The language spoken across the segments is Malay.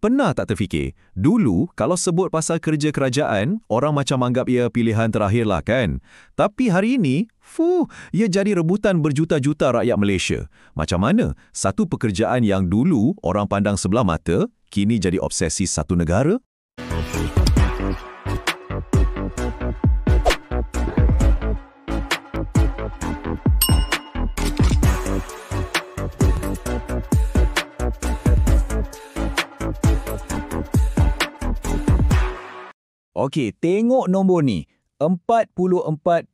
Pernah tak terfikir, dulu kalau sebut pasal kerja kerajaan, orang macam anggap ia pilihan terakhir lah kan? Tapi hari ini, ia jadi rebutan berjuta-juta rakyat Malaysia. Macam mana satu pekerjaan yang dulu orang pandang sebelah mata, kini jadi obsesi satu negara? Okey, tengok nombor ni. 44.5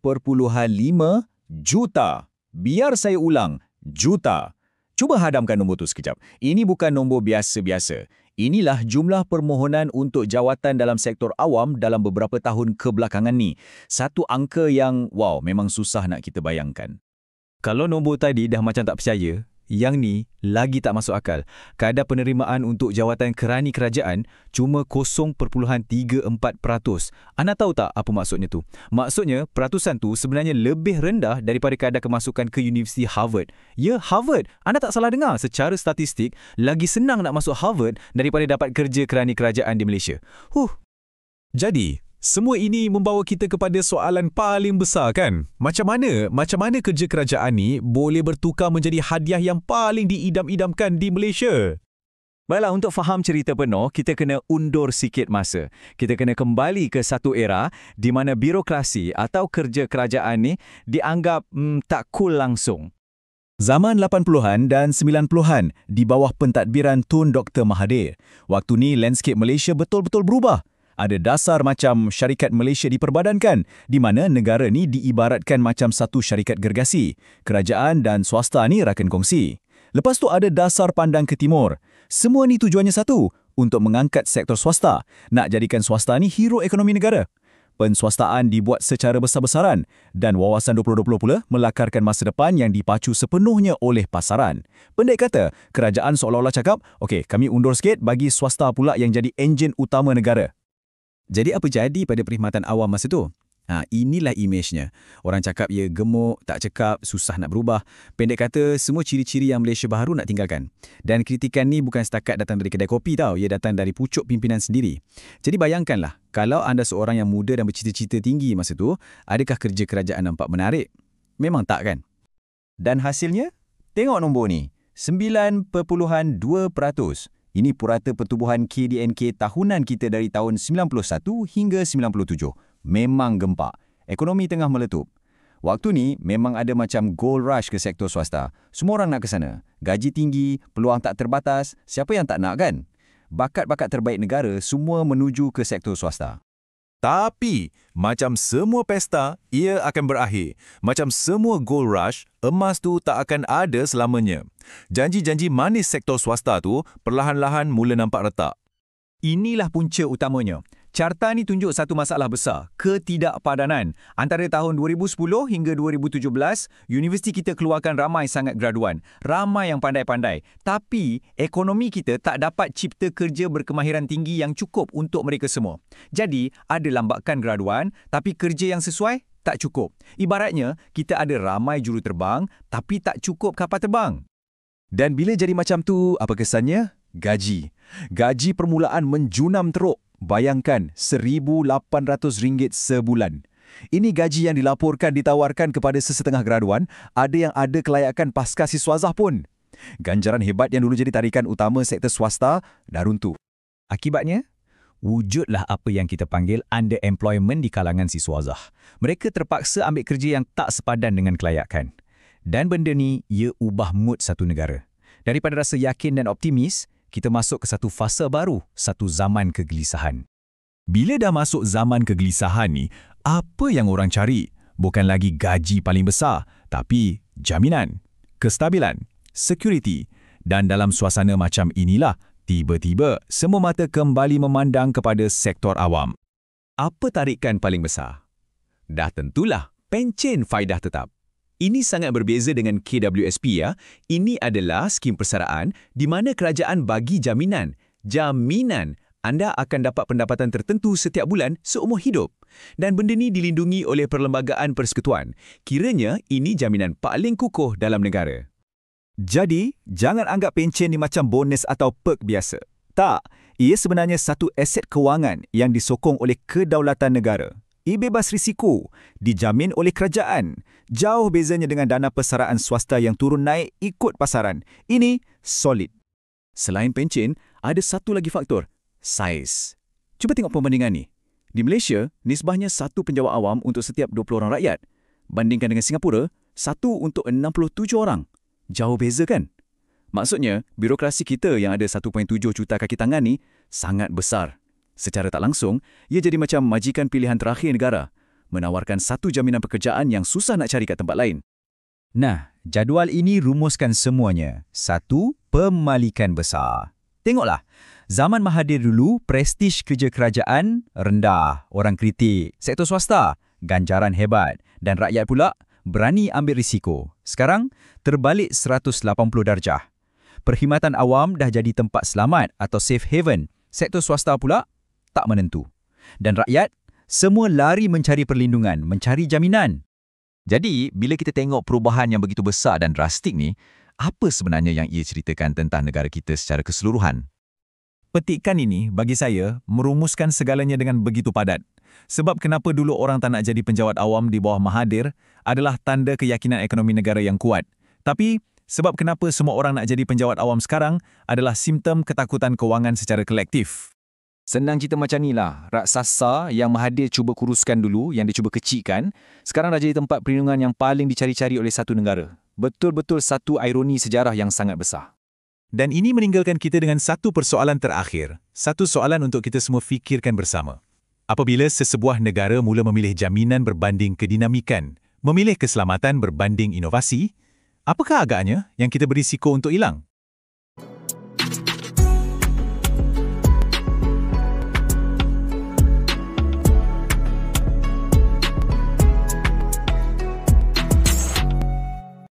juta. Biar saya ulang, juta. Cuba hadamkan nombor tu sekejap. Ini bukan nombor biasa-biasa. Inilah jumlah permohonan untuk jawatan dalam sektor awam dalam beberapa tahun kebelakangan ni. Satu angka yang, memang susah nak kita bayangkan. Kalau nombor tadi dah macam tak percaya, yang ni lagi tak masuk akal. Kadar penerimaan untuk jawatan kerani kerajaan cuma 0.34%. Anda tahu tak apa maksudnya tu? Maksudnya, peratusan tu sebenarnya lebih rendah daripada kadar kemasukan ke Universiti Harvard. Ya, Harvard. Anda tak salah dengar. Secara statistik, lagi senang nak masuk Harvard daripada dapat kerja kerani kerajaan di Malaysia. Jadi, semua ini membawa kita kepada soalan paling besar kan? Macam mana kerja kerajaan ni boleh bertukar menjadi hadiah yang paling diidam-idamkan di Malaysia? Baiklah, untuk faham cerita penuh, kita kena undur sikit masa. Kita kena kembali ke satu era di mana birokrasi atau kerja kerajaan ni dianggap tak cool langsung. Zaman 80-an dan 90-an di bawah pentadbiran Tun Dr. Mahathir. Waktu ni landscape Malaysia betul-betul berubah. Ada dasar macam syarikat Malaysia diperbadankan, di mana negara ni diibaratkan macam satu syarikat gergasi. Kerajaan dan swasta ni rakan kongsi. Lepas tu ada dasar pandang ke timur. Semua ni tujuannya satu, untuk mengangkat sektor swasta, nak jadikan swasta ni hero ekonomi negara. Penswastaan dibuat secara besar-besaran dan Wawasan 2020 pula melakarkan masa depan yang dipacu sepenuhnya oleh pasaran. Pendek kata, kerajaan seolah-olah cakap, okey, kami undur sikit bagi swasta pula yang jadi enjin utama negara. Jadi apa jadi pada perkhidmatan awam masa tu? Inilah imejnya. Orang cakap ia gemuk, tak cekap, susah nak berubah. Pendek kata, semua ciri-ciri yang Malaysia baharu nak tinggalkan. Dan kritikan ni bukan setakat datang dari kedai kopi tau, ia datang dari pucuk pimpinan sendiri. Jadi bayangkanlah, kalau anda seorang yang muda dan bercita-cita tinggi masa tu, adakah kerja kerajaan nampak menarik? Memang tak kan? Dan hasilnya? Tengok nombor ni, 9.2%. Ini purata pertubuhan KDNK tahunan kita dari tahun 91 hingga 97. Memang gempak. Ekonomi tengah meletup. Waktu ni memang ada macam gold rush ke sektor swasta. Semua orang nak ke sana. Gaji tinggi, peluang tak terbatas. Siapa yang tak nak kan? Bakat-bakat terbaik negara semua menuju ke sektor swasta. Tapi, macam semua pesta, ia akan berakhir. Macam semua gold rush, emas tu tak akan ada selamanya. Janji-janji manis sektor swasta tu perlahan-lahan mula nampak retak. Inilah punca utamanya. Carta ni tunjuk satu masalah besar, ketidakpadanan. Antara tahun 2010 hingga 2017, universiti kita keluarkan ramai sangat graduan. Ramai yang pandai-pandai. Tapi, ekonomi kita tak dapat cipta kerja berkemahiran tinggi yang cukup untuk mereka semua. Jadi, ada lambakan graduan, tapi kerja yang sesuai tak cukup. Ibaratnya, kita ada ramai juruterbang, tapi tak cukup kapal terbang. Dan bila jadi macam tu, apa kesannya? Gaji. Gaji permulaan menjunam teruk. Bayangkan, RM1,800 sebulan. Ini gaji yang dilaporkan ditawarkan kepada sesetengah graduan, ada yang ada kelayakan pasca siswazah pun. Ganjaran hebat yang dulu jadi tarikan utama sektor swasta dah runtuh. Akibatnya, wujudlah apa yang kita panggil underemployment di kalangan siswazah. Mereka terpaksa ambil kerja yang tak sepadan dengan kelayakan. Dan benda ni, ia ubah mood satu negara. Daripada rasa yakin dan optimis, kita masuk ke satu fasa baru, satu zaman kegelisahan. Bila dah masuk zaman kegelisahan ni, apa yang orang cari? Bukan lagi gaji paling besar, tapi jaminan, kestabilan, security. Dan dalam suasana macam inilah, tiba-tiba semua mata kembali memandang kepada sektor awam. Apa tarikan paling besar? Dah tentulah pencen faedah tetap. Ini sangat berbeza dengan KWSP ya. Ini adalah skim persaraan di mana kerajaan bagi jaminan. Jaminan anda akan dapat pendapatan tertentu setiap bulan seumur hidup. Dan benda ni dilindungi oleh Perlembagaan Persekutuan. Kiranya ini jaminan paling kukuh dalam negara. Jadi, jangan anggap pencen ni macam bonus atau perk biasa. Tak, Ia sebenarnya satu aset kewangan yang disokong oleh kedaulatan negara. Ia bebas risiko, dijamin oleh kerajaan. Jauh bezanya dengan dana persaraan swasta yang turun naik ikut pasaran. Ini solid. Selain pencen, ada satu lagi faktor, saiz. Cuba tengok perbandingan ni. Di Malaysia, nisbahnya satu penjawat awam untuk setiap 20 orang rakyat. Bandingkan dengan Singapura, satu untuk 67 orang. Jauh beza kan? Maksudnya, birokrasi kita yang ada 1.7 juta kaki tangan ni sangat besar. Secara tak langsung, ia jadi macam majikan pilihan terakhir negara, menawarkan satu jaminan pekerjaan yang susah nak cari kat tempat lain. Nah, jadual ini rumuskan semuanya. 1. Pemalikan besar. Tengoklah, zaman Mahathir dulu, prestij kerja kerajaan rendah, orang kritik. Sektor swasta, ganjaran hebat. Dan rakyat pula, berani ambil risiko. Sekarang, terbalik 180 darjah. Perkhidmatan awam dah jadi tempat selamat atau safe haven. Sektor swasta pula tak menentu. Dan rakyat, semua lari mencari perlindungan, mencari jaminan. Jadi, bila kita tengok perubahan yang begitu besar dan drastik ni, apa sebenarnya yang ia ceritakan tentang negara kita secara keseluruhan? Petikan ini, bagi saya, merumuskan segalanya dengan begitu padat. Sebab kenapa dulu orang tak nak jadi penjawat awam di bawah Mahathir adalah tanda keyakinan ekonomi negara yang kuat. Tapi, sebab kenapa semua orang nak jadi penjawat awam sekarang adalah simptom ketakutan kewangan secara kolektif. Senang cerita macam ni lah. Raksasa yang Mahathir cuba kuruskan dulu, yang dia cuba kecilkan, sekarang dah jadi tempat perlindungan yang paling dicari-cari oleh satu negara. Betul-betul satu ironi sejarah yang sangat besar. Dan ini meninggalkan kita dengan satu persoalan terakhir. Satu soalan untuk kita semua fikirkan bersama. Apabila sesebuah negara mula memilih jaminan berbanding kedinamikan, memilih keselamatan berbanding inovasi, apakah agaknya yang kita berisiko untuk hilang?